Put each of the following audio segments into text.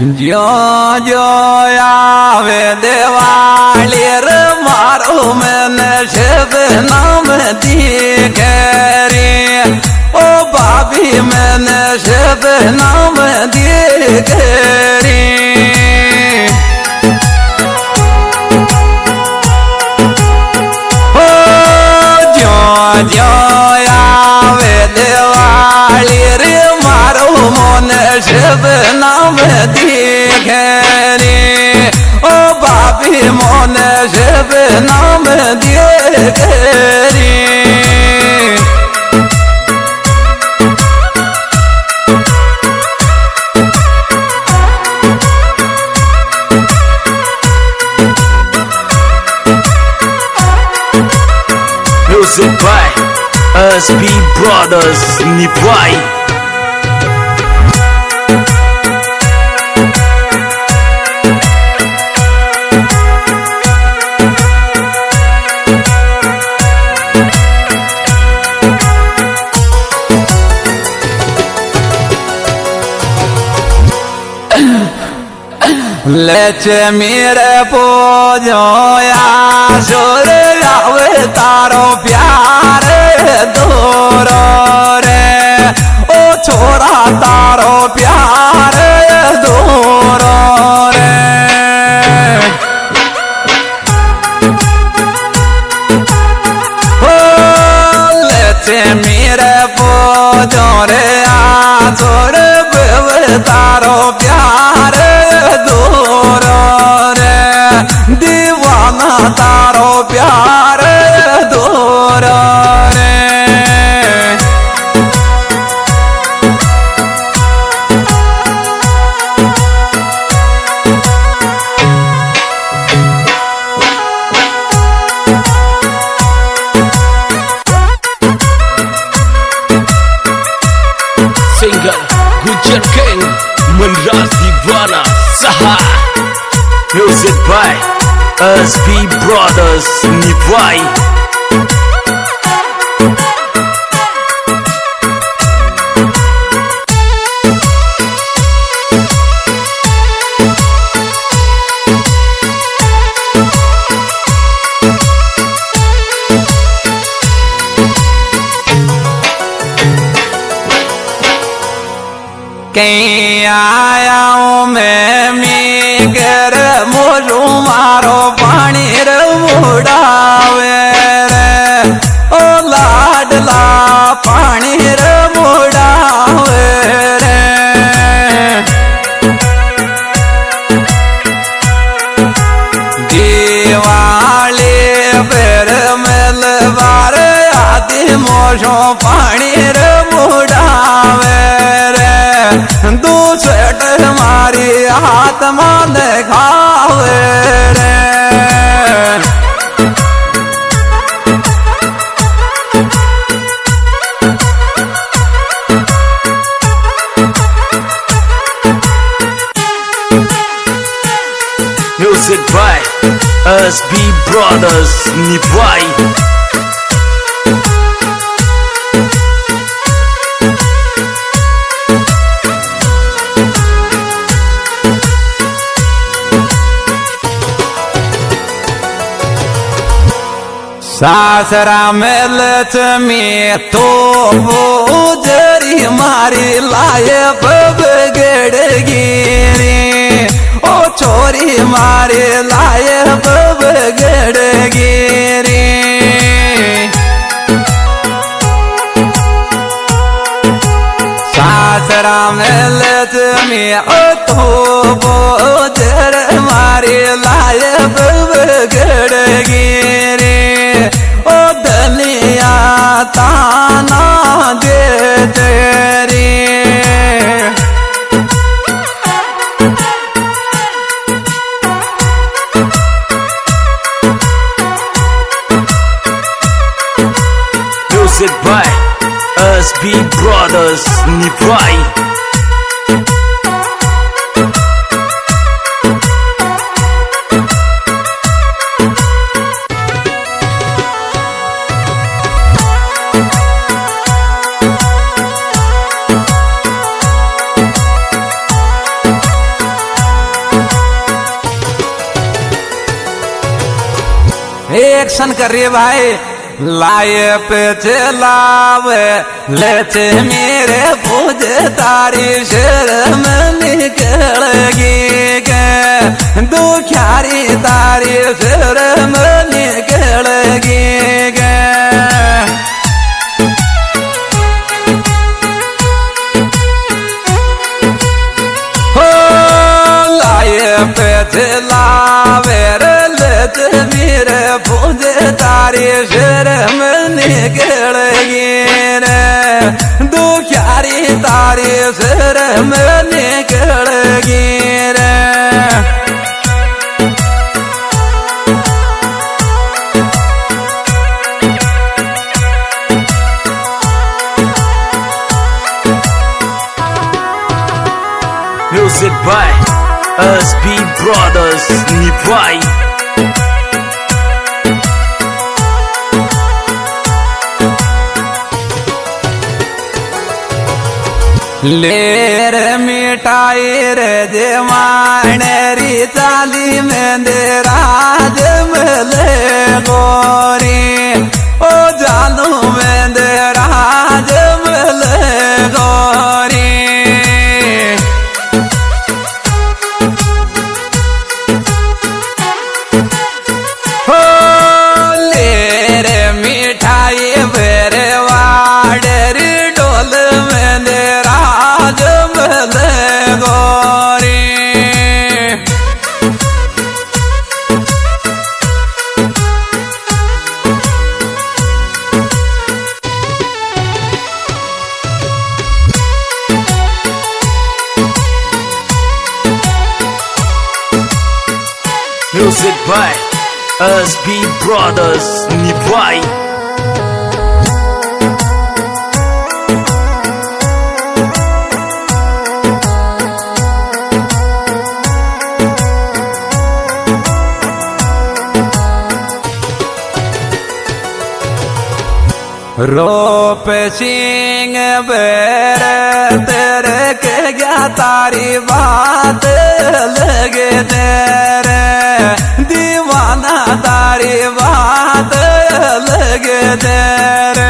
जो जो आवे दिवाली रे मारो मैंने शिव नाम दिखे रे ओ भाभी मैंने शिव नाम दिखे रे ओ जो जो आवे दिवाली रे मारो मैंने शिव नाम दिखे रे ओ भाभी मोन शिव नाम दिखे रे Music by SB Brothers Nipai. लेच मेरे पूजोया सुर आवे तारो प्यार दूरो रे ओ छोरा तारो प्यार दूरो रे ओ लेच मेरे पूजो रे आसुर तारो प्यार दूरो रे दीवाना तारो प्यार दूरो रे Singer Gujar King Menras Divana Saha. Music by SB Brothers Nipai. कहीं आया हूँ मैं घर मोरू मारो पानी रे मुड़ावे रे ओ लाडला पानी रे मुड़ावे रे दिवाली फिर मिलवार आदि मोशो पानी रे मुड़ावे दूसट हमारी आत्मा दिखावे रे Music by SB Brothers Nipai. सासरा मिलत में तो जरी मारी लाए बगड़ गिरी ओ छोरी मारी लाए बगड़ गिरी सासरा मिलत में तो जर मारी लाए बगड़ गिरी ओ दलिया ताना दे तेरी Music by SB Brothers Nipai. Action कर रही है भाई। लाए पे चलावे लेते मेरे पूजे तारी शर्म निकलगी के दुखियारी तारी शर्म निकलगी के। हो लाए पे चलावे लेते मेरे पूजे तारी शर्म निकलगी रे दुखियारी तारी शर्म निकलगी रे। Music by SB Brothers Nipwai. लेर मिठाई रे जमानरी चाली में दे राज मिले गोरी ओ जानू में दे राज मिले गोरी। हो लेर मिठाई बेरे वाडरी डोल में दे राज मिले गोरी। Music by SB Brothers Nipwai. रोप सिंह बेर तेरे के गया तारी बात लगे तेरे दीवाना तारी बात लगे तेरे।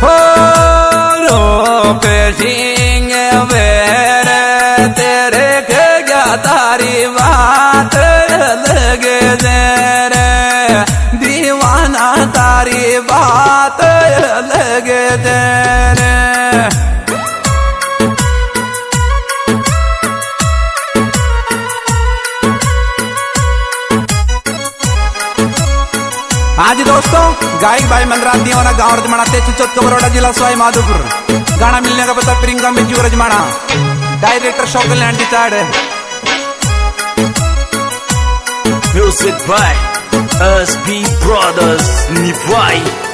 हो रोप सिंह बेर तेरे के गया तारी बात लगे तेरे दीवाना तारी बात लगे तेरे। आज दोस्तों गायक भाई मनराज दीवाना गाँव रजमाना तेचुचौथ बरोड़ा जिला सवाई माधोपुर। गाना मिलने का पता प्रियंका मिंजू रजमाना डायरेक्टर शौक कल्याण की चाड़। Music by SB Brothers Nipwai.